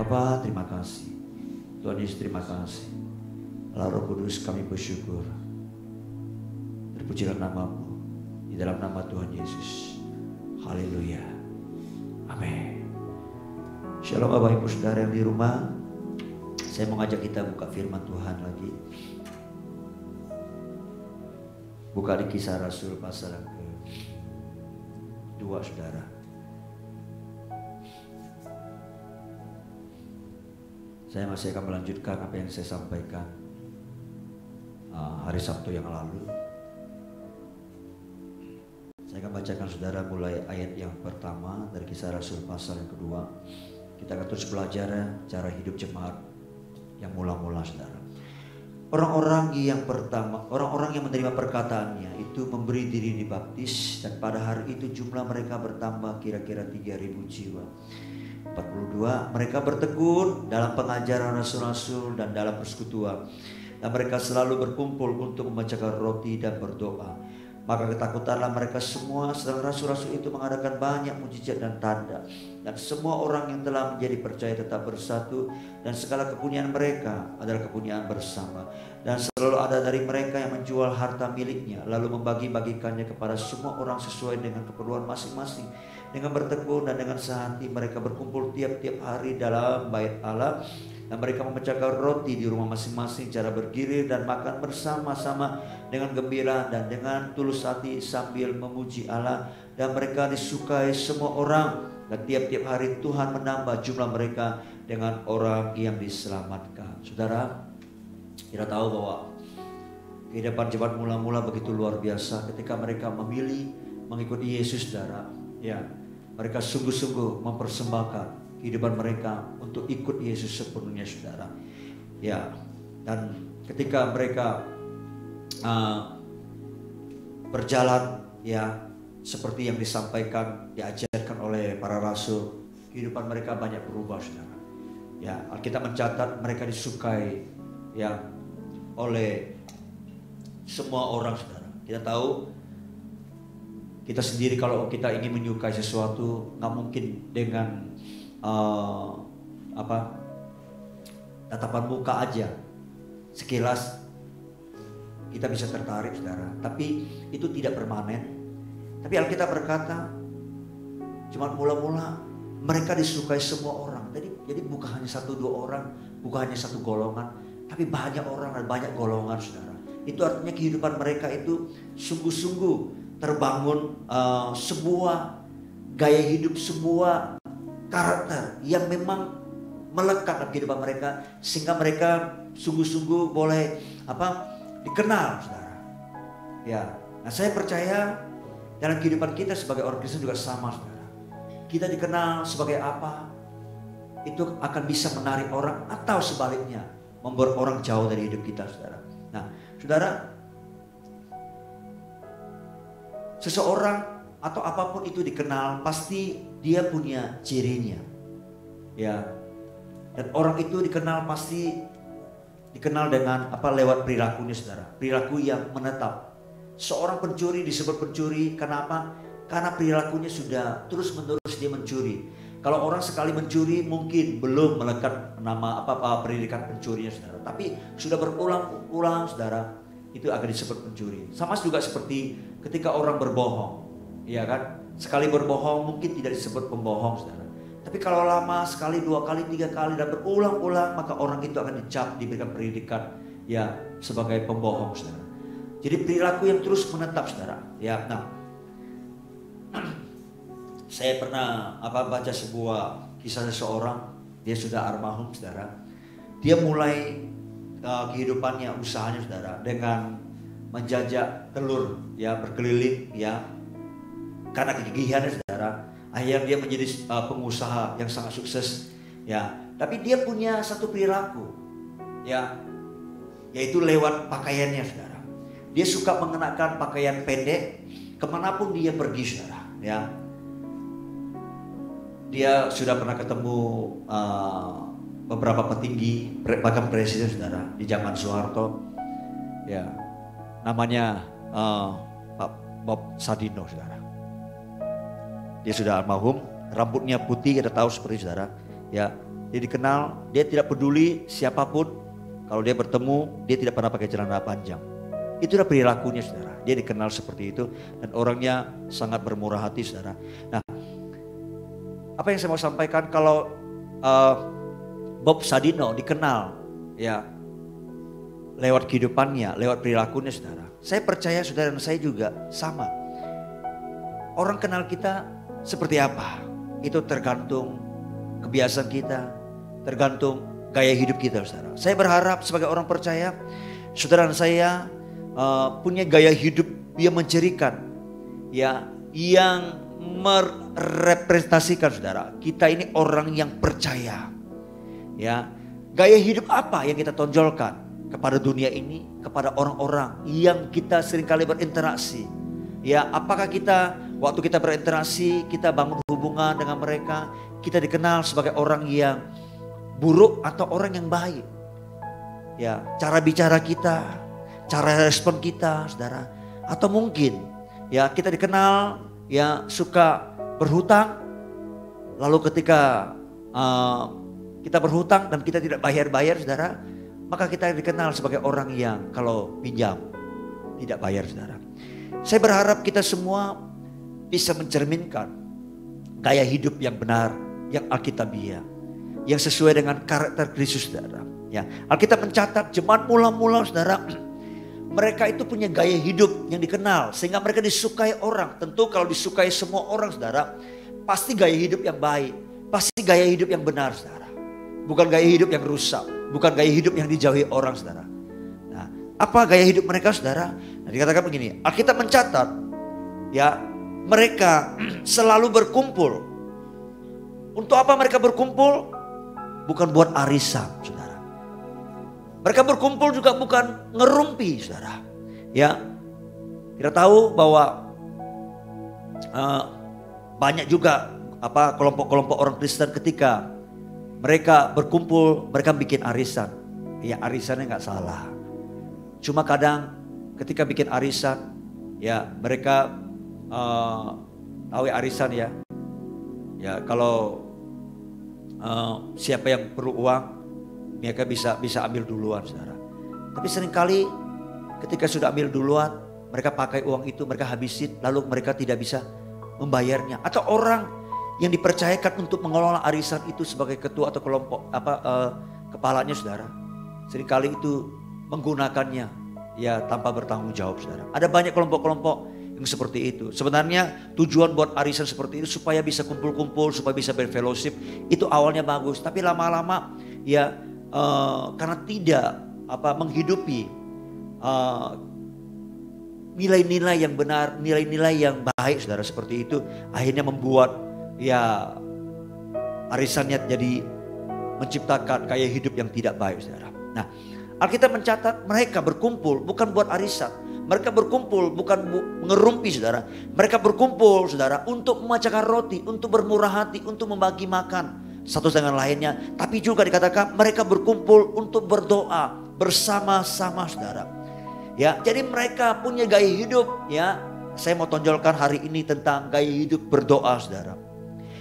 Bapa, terima kasih. Tuhan Yesus, terima kasih. Allah Roh Kudus, kami bersyukur. Terpujilah nama-Mu di dalam nama Tuhan Yesus. Haleluya. Amin. Shalom Bapak Ibu Saudara yang di rumah. Saya mau ngajak kita buka firman Tuhan lagi. Buka di Kisah Rasul pasal yang ke-2, Saudara. Saya masih akan melanjutkan apa yang saya sampaikan hari Sabtu yang lalu. Saya akan bacakan Saudara mulai ayat yang pertama dari Kisah Rasul pasal yang kedua. Kita akan terus belajar cara hidup jemaat yang mula-mula, Saudara. Orang-orang yang pertama, orang-orang yang menerima perkataannya itu memberi diri dibaptis, dan pada hari itu jumlah mereka bertambah kira-kira 3.000 jiwa. 42, mereka bertekun dalam pengajaran rasul-rasul dan dalam persekutuan, dan mereka selalu berkumpul untuk memecahkan roti dan berdoa. Maka ketakutanlah mereka semua, sedang rasul-rasul itu mengadakan banyak mujizat dan tanda. Dan semua orang yang telah menjadi percaya tetap bersatu, dan segala kepunyaan mereka adalah kepunyaan bersama. Dan selalu ada dari mereka yang menjual harta miliknya, lalu membagi-bagikannya kepada semua orang sesuai dengan keperluan masing-masing. Dengan bertekun dan dengan sehati mereka berkumpul tiap-tiap hari dalam bait Allah, dan mereka memecahkan roti di rumah masing-masing cara bergilir dan makan bersama-sama dengan gembira dan dengan tulus hati sambil memuji Allah. Dan mereka disukai semua orang, dan tiap-tiap hari Tuhan menambah jumlah mereka dengan orang yang diselamatkan. Saudara, kita tahu bahwa kehidupan jemaat mula-mula begitu luar biasa ketika mereka memilih mengikuti Yesus, saudara. Ya, mereka sungguh-sungguh mempersembahkan kehidupan mereka untuk ikut Yesus sepenuhnya, saudara. Ya, dan ketika mereka berjalan, ya, seperti yang disampaikan, diajarkan oleh para rasul, kehidupan mereka banyak berubah, saudara. Ya, Alkitab mencatat mereka disukai, ya, oleh semua orang, saudara. Kita tahu, kita sendiri kalau kita ingin menyukai sesuatu, nggak mungkin dengan tatapan muka aja. Sekilas kita bisa tertarik, saudara. Tapi itu tidak permanen. Tapi Alkitab berkata, cuma mula-mula mereka disukai semua orang. Jadi bukan hanya 1-2 orang, bukan hanya satu golongan, tapi banyak orang dan banyak golongan, saudara. Itu artinya kehidupan mereka itu sungguh-sungguh terbangun sebuah gaya hidup, sebuah karakter yang memang melekat dalam kehidupan mereka, sehingga mereka sungguh-sungguh boleh dikenal, saudara. Ya, nah saya percaya dalam kehidupan kita sebagai orang Kristen juga sama, saudara. Kita dikenal sebagai apa, itu akan bisa menarik orang, atau sebaliknya membuat orang jauh dari hidup kita, saudara. Nah, saudara, seseorang atau apapun itu dikenal, pasti dia punya cirinya, ya. Dan orang itu dikenal pasti dikenal dengan lewat perilakunya, saudara. Perilaku yang menetap. Seorang pencuri disebut pencuri, kenapa? Karena perilakunya sudah terus-menerus dia mencuri. Kalau orang sekali mencuri mungkin belum melekat nama pendidikan pencurinya, saudara. Tapi sudah berulang-ulang, saudara, itu akan disebut pencuri. Sama juga seperti ketika orang berbohong, ya kan? Sekali berbohong mungkin tidak disebut pembohong, saudara. Tapi kalau lama, sekali, 2 kali, 3 kali dan berulang-ulang, maka orang itu akan dicap, diberikan pendidikan, ya, sebagai pembohong, saudara. Jadi perilaku yang terus menetap, saudara. Ya, nah, saya pernah baca sebuah kisah seseorang, dia sudah almarhum, saudara. Dia mulai kehidupannya, usahanya, saudara, dengan menjajak telur, ya, berkeliling, ya, karena kegigihannya, saudara. Akhirnya dia menjadi pengusaha yang sangat sukses, ya. Tapi dia punya satu perilaku, ya, yaitu lewat pakaiannya, saudara. Dia suka mengenakan pakaian pendek kemanapun dia pergi, saudara, ya. Dia sudah pernah ketemu beberapa petinggi, bahkan presiden, saudara, di zaman Soeharto, ya, namanya Pak Bob Sadino, saudara. Dia sudah almarhum, rambutnya putih, kita tahu seperti, saudara, ya. Dia dikenal, dia tidak peduli siapapun. Kalau dia bertemu, dia tidak pernah pakai celana panjang. Itulah perilakunya saudara. Dia dikenal seperti itu dan orangnya sangat bermurah hati saudara. Nah, apa yang saya mau sampaikan kalau Bob Sadino dikenal ya lewat kehidupannya, lewat perilakunya saudara. Saya percaya saudara dan saya juga sama. Orang kenal kita seperti apa? Itu tergantung kebiasaan kita, tergantung gaya hidup kita saudara. Saya berharap sebagai orang percaya, saudara dan saya punya gaya hidup yang mencirikan, ya, yang merepresentasikan saudara. Kita ini orang yang percaya, ya. Gaya hidup apa yang kita tonjolkan kepada dunia ini, kepada orang-orang yang kita seringkali berinteraksi, ya. Apakah kita waktu kita berinteraksi, kita bangun hubungan dengan mereka, kita dikenal sebagai orang yang buruk atau orang yang baik, ya. Cara bicara kita, cara respon kita saudara, atau mungkin ya kita dikenal ya suka berhutang, lalu ketika kita berhutang dan kita tidak bayar-bayar saudara, maka kita dikenal sebagai orang yang kalau pinjam tidak bayar saudara. Saya berharap kita semua bisa mencerminkan gaya hidup yang benar, yang alkitabiah, yang sesuai dengan karakter Kristus saudara. Ya, Alkitab mencatat jemaat mula-mula saudara, mereka itu punya gaya hidup yang dikenal sehingga mereka disukai orang. Tentu kalau disukai semua orang saudara, pasti gaya hidup yang baik, pasti gaya hidup yang benar saudara. Bukan gaya hidup yang rusak, bukan gaya hidup yang dijauhi orang saudara. Nah, apa gaya hidup mereka saudara? Nah, dikatakan begini, Alkitab mencatat ya, mereka selalu berkumpul. Untuk apa mereka berkumpul? Bukan buat arisan saudara. Mereka berkumpul juga bukan ngerumpi saudara. Ya, kita tahu bahwa banyak juga kelompok-kelompok orang Kristen ketika mereka berkumpul, mereka bikin arisan. Ya, arisannya nggak salah. Cuma kadang ketika bikin arisan, ya mereka tahu ya arisan ya. Ya kalau siapa yang perlu uang, mereka bisa ambil duluan saudara. Tapi seringkali ketika sudah ambil duluan, mereka pakai uang itu, mereka habisin, lalu mereka tidak bisa membayarnya. Atau orang yang dipercayakan untuk mengelola arisan itu sebagai ketua atau kelompok kepalanya saudara, seringkali itu menggunakannya ya tanpa bertanggung jawab saudara. Ada banyak kelompok-kelompok yang seperti itu. Sebenarnya tujuan buat arisan seperti itu supaya bisa kumpul-kumpul, supaya bisa berfellowship. Itu awalnya bagus, tapi lama-lama ya karena tidak menghidupi nilai-nilai yang benar, nilai-nilai yang baik saudara, seperti itu akhirnya membuat ya arisannya jadi menciptakan gaya hidup yang tidak baik saudara. Nah, Alkitab mencatat mereka berkumpul bukan buat arisan. Mereka berkumpul bukan ngerumpi saudara. Mereka berkumpul saudara untuk memecahkan roti, untuk bermurah hati, untuk membagi makan satu dengan lainnya. Tapi juga dikatakan mereka berkumpul untuk berdoa bersama-sama saudara. Ya, jadi mereka punya gaya hidup ya. Saya mau tonjolkan hari ini tentang gaya hidup berdoa saudara.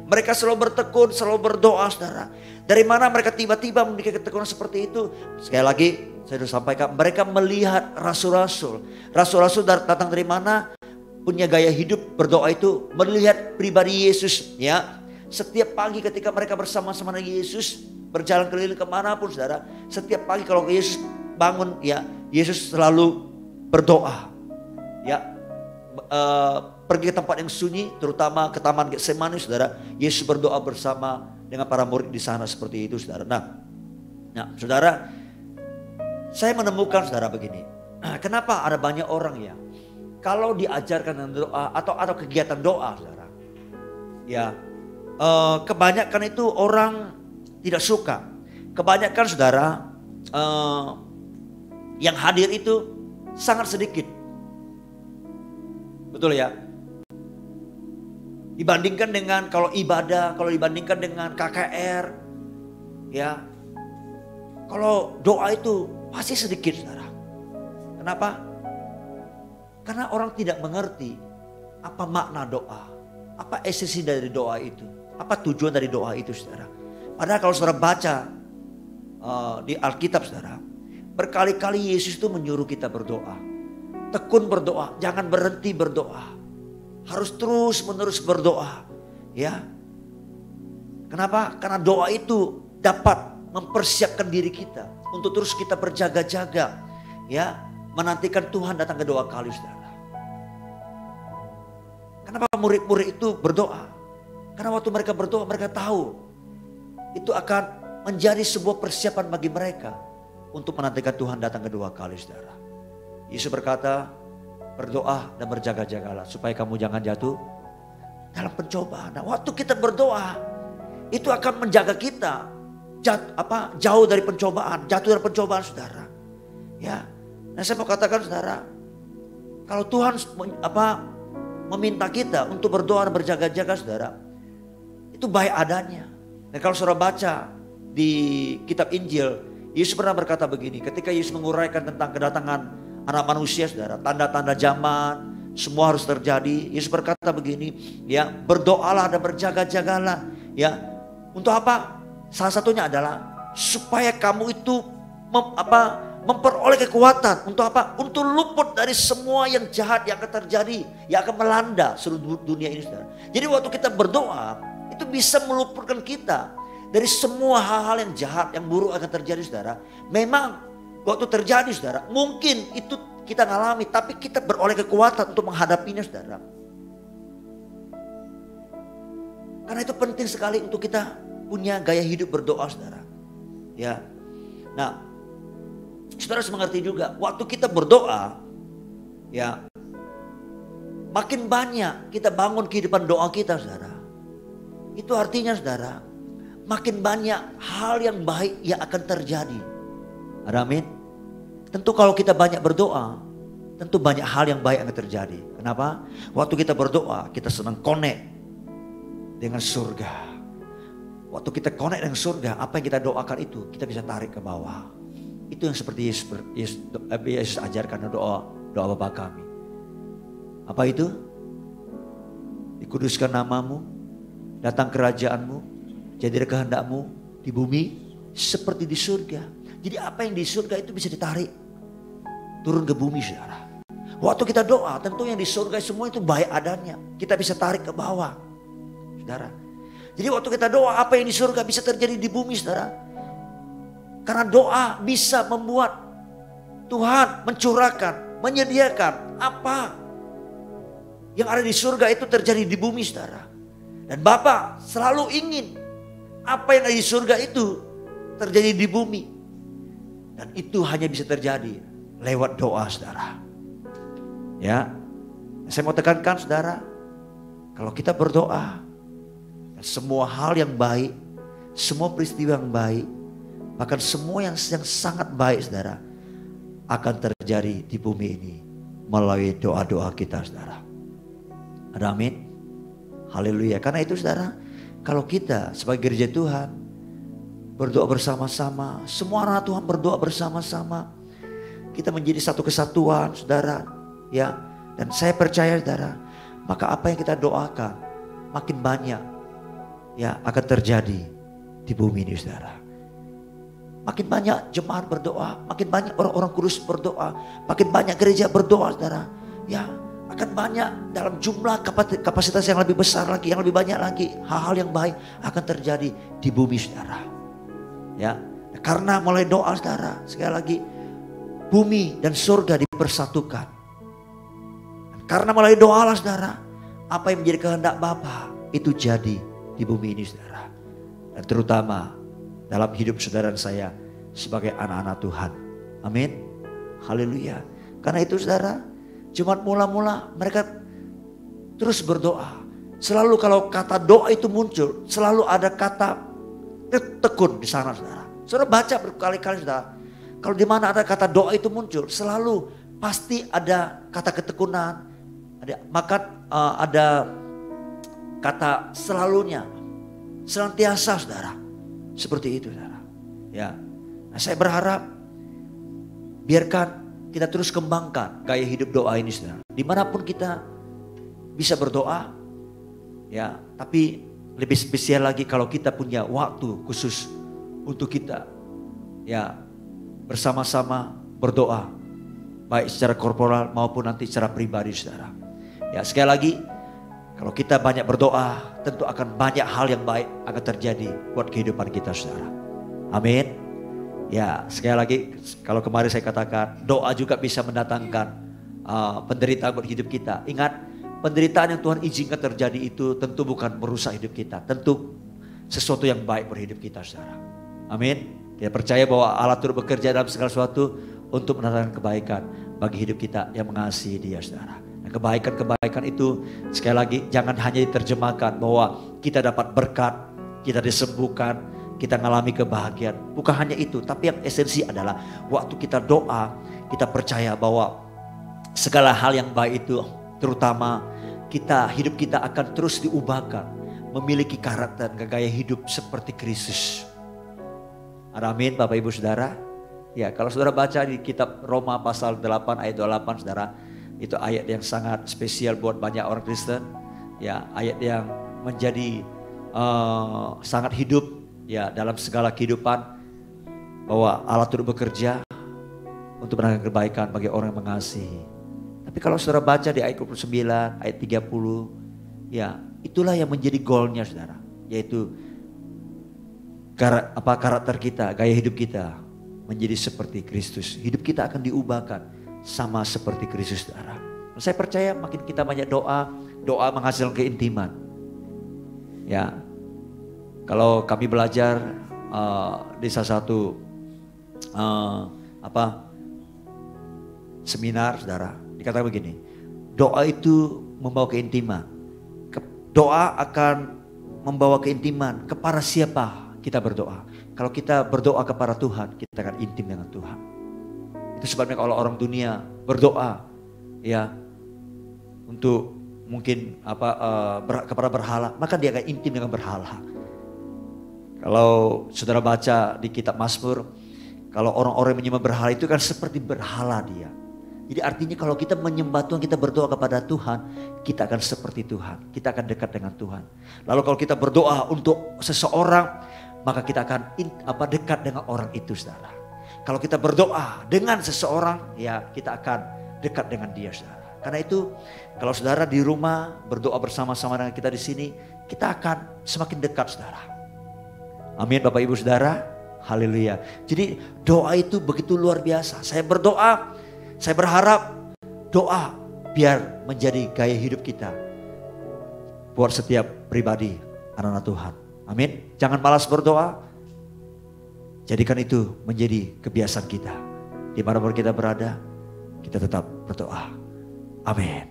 Mereka selalu bertekun, selalu berdoa saudara. Dari mana mereka tiba-tiba memiliki ketekunan seperti itu? Sekali lagi saya sudah sampaikan, mereka melihat rasul-rasul. Rasul-rasul datang dari mana? Punya gaya hidup berdoa itu melihat pribadi Yesus ya. Setiap pagi ketika mereka bersama-sama dengan Yesus, berjalan keliling kemanapun saudara. Setiap pagi kalau Yesus bangun ya, Yesus selalu berdoa ya. Pergi ke tempat yang sunyi, terutama ke taman Getsemani saudara. Yesus berdoa bersama dengan para murid di sana seperti itu saudara. Nah saudara, saya menemukan saudara begini. Kenapa ada banyak orang ya kalau diajarkan dengan doa atau kegiatan doa saudara, ya kebanyakan itu orang tidak suka. Kebanyakan saudara yang hadir itu sangat sedikit. Betul ya? Dibandingkan dengan kalau ibadah, kalau dibandingkan dengan KKR, ya, kalau doa itu pasti sedikit, saudara. Kenapa? Karena orang tidak mengerti apa makna doa, apa esensi dari doa itu, apa tujuan dari doa itu, saudara. Padahal kalau saudara baca di Alkitab saudara, berkali-kali Yesus itu menyuruh kita berdoa. Tekun berdoa, jangan berhenti berdoa. Harus terus menerus berdoa. Ya. Kenapa? Karena doa itu dapat mempersiapkan diri kita untuk terus kita berjaga-jaga. Ya, menantikan Tuhan datang kedua kali saudara. Kenapa murid-murid itu berdoa? Karena waktu mereka berdoa mereka tahu itu akan menjadi sebuah persiapan bagi mereka untuk menantikan Tuhan datang kedua kali saudara. Yesus berkata, berdoa dan berjaga-jagalah supaya kamu jangan jatuh dalam pencobaan. Nah, waktu kita berdoa itu akan menjaga kita jauh dari pencobaan, jatuh dari pencobaan saudara. Ya. Nah, saya mau katakan saudara, kalau Tuhan meminta kita untuk berdoa dan berjaga-jaga saudara, itu baik adanya. Dan kalau saudara baca di kitab Injil, Yesus pernah berkata begini, ketika Yesus menguraikan tentang kedatangan anak manusia saudara, tanda-tanda zaman, semua harus terjadi. Yesus berkata begini, ya, berdoalah dan berjaga-jagalah. Ya, untuk apa? Salah satunya adalah supaya kamu itu memperoleh kekuatan. Untuk apa? Untuk luput dari semua yang jahat yang akan terjadi, yang akan melanda seluruh dunia ini saudara. Jadi waktu kita berdoa, itu bisa meluputkan kita dari semua hal-hal yang jahat, yang buruk akan terjadi saudara. Memang waktu terjadi saudara, mungkin itu kita ngalami, tapi kita beroleh kekuatan untuk menghadapinya saudara. Karena itu penting sekali untuk kita punya gaya hidup berdoa saudara. Ya. Nah, saudara harus mengerti juga, waktu kita berdoa, ya, makin banyak kita bangun kehidupan doa kita saudara. Itu artinya saudara, makin banyak hal yang baik yang akan terjadi. Amin. Tentu kalau kita banyak berdoa, tentu banyak hal yang baik akan terjadi. Kenapa? Waktu kita berdoa, kita senang connect dengan surga. Waktu kita connect dengan surga, apa yang kita doakan itu kita bisa tarik ke bawah. Itu yang seperti Yesus ajarkan doa Bapa kami. Apa itu? Dikuduskan namamu, datang kerajaanmu, jadilah kehendakmu di bumi seperti di surga. Jadi apa yang di surga itu bisa ditarik turun ke bumi saudara. Waktu kita doa, tentu yang di surga semua itu baik adanya. Kita bisa tarik ke bawah saudara. Jadi waktu kita doa, apa yang di surga bisa terjadi di bumi saudara. Karena doa bisa membuat Tuhan mencurahkan, menyediakan apa yang ada di surga itu terjadi di bumi saudara. Dan Bapa selalu ingin apa yang ada di surga itu terjadi di bumi. Dan itu hanya bisa terjadi lewat doa saudara. Ya, saya mau tekankan saudara, kalau kita berdoa, semua hal yang baik, semua peristiwa yang baik, bahkan semua yang sangat baik saudara, akan terjadi di bumi ini melalui doa-doa kita saudara. Amin. Haleluya. Karena itu saudara, kalau kita sebagai gereja Tuhan berdoa bersama-sama, semua anak Tuhan berdoa bersama-sama, kita menjadi satu kesatuan saudara, ya. Dan saya percaya saudara, maka apa yang kita doakan makin banyak ya akan terjadi di bumi ini saudara. Makin banyak jemaat berdoa, makin banyak orang-orang kudus berdoa, makin banyak gereja berdoa saudara. Ya, akan banyak dalam jumlah kapasitas yang lebih besar lagi, yang lebih banyak lagi, hal-hal yang baik akan terjadi di bumi saudara. Ya, karena mulai doa saudara, sekali lagi bumi dan surga dipersatukan. Karena mulai doalah saudara, apa yang menjadi kehendak Bapa itu jadi di bumi ini saudara. Dan terutama dalam hidup saudara dan saya sebagai anak-anak Tuhan. Amin. Haleluya. Karena itu saudara, jemaat mula-mula mereka terus berdoa. Selalu kalau kata doa itu muncul, selalu ada kata tekun di sana saudara. Saudara baca berkali-kali saudara. Kalau di mana ada kata doa itu muncul, selalu pasti ada kata ketekunan. Ada kata selalunya, senantiasa saudara. Seperti itu saudara. Ya. Nah, saya berharap biarkan kita terus kembangkan gaya hidup doa ini saudara. Dimanapun kita bisa berdoa, ya, tapi Lebih spesial lagi kalau kita punya waktu khusus untuk kita ya bersama-sama berdoa, baik secara korporal maupun nanti secara pribadi, saudara. Ya sekali lagi, kalau kita banyak berdoa, tentu akan banyak hal yang baik akan terjadi buat kehidupan kita, saudara. Amin. Ya sekali lagi, kalau kemarin saya katakan doa juga bisa mendatangkan penderitaan buat hidup kita. Ingat, penderitaan yang Tuhan izinkan terjadi itu tentu bukan merusak hidup kita, tentu sesuatu yang baik buat hidup kita, saudara. Amin. Kita percaya bahwa Allah turut bekerja dalam segala sesuatu untuk mendatangkan kebaikan bagi hidup kita yang mengasihi Dia, saudara. Dan kebaikan-kebaikan itu sekali lagi jangan hanya diterjemahkan bahwa kita dapat berkat, kita disembuhkan, kita mengalami kebahagiaan. Bukan hanya itu, tapi yang esensi adalah waktu kita doa, kita percaya bahwa segala hal yang baik itu, terutama hidup kita akan terus diubahkan, memiliki karakter dan gaya hidup seperti Kristus. Amin Bapak Ibu Saudara. Ya, kalau saudara baca di kitab Roma pasal 8 ayat 28, saudara, itu ayat yang sangat spesial buat banyak orang Kristen. Ya, ayat yang menjadi sangat hidup ya dalam segala kehidupan, bahwa Allah turut bekerja untuk mendatangkan kebaikan bagi orang yang mengasihi. Tapi kalau saudara baca di ayat 29, ayat 30, ya itulah yang menjadi goalnya, saudara, yaitu karakter kita, gaya hidup kita menjadi seperti Kristus. Hidup kita akan diubahkan sama seperti Kristus, saudara. Saya percaya makin kita banyak doa, doa menghasilkan keintiman. Ya, kalau kami belajar di salah satu seminar, saudara, dikatakan begini, doa itu membawa keintiman. Doa akan membawa keintiman kepada siapa kita berdoa. Kalau kita berdoa kepada Tuhan, kita akan intim dengan Tuhan. Itu sebabnya kalau orang dunia berdoa ya untuk mungkin kepada berhala, maka dia akan intim dengan berhala. Kalau saudara baca di kitab Mazmur, kalau orang-orang menyembah berhala itu kan seperti berhala dia. Jadi artinya kalau kita menyembah Tuhan, kita berdoa kepada Tuhan, kita akan seperti Tuhan, kita akan dekat dengan Tuhan. Lalu kalau kita berdoa untuk seseorang, maka kita akan dekat dengan orang itu, saudara. Kalau kita berdoa dengan seseorang, ya kita akan dekat dengan dia, saudara. Karena itu kalau saudara di rumah berdoa bersama-sama dengan kita di sini, kita akan semakin dekat, saudara. Amin Bapak Ibu Saudara. Haleluya. Jadi doa itu begitu luar biasa. Saya berdoa, saya berharap doa biar menjadi gaya hidup kita buat setiap pribadi anak-anak Tuhan. Amin. Jangan malas berdoa. Jadikan itu menjadi kebiasaan kita. Dimanapun kita berada, kita tetap berdoa. Amin.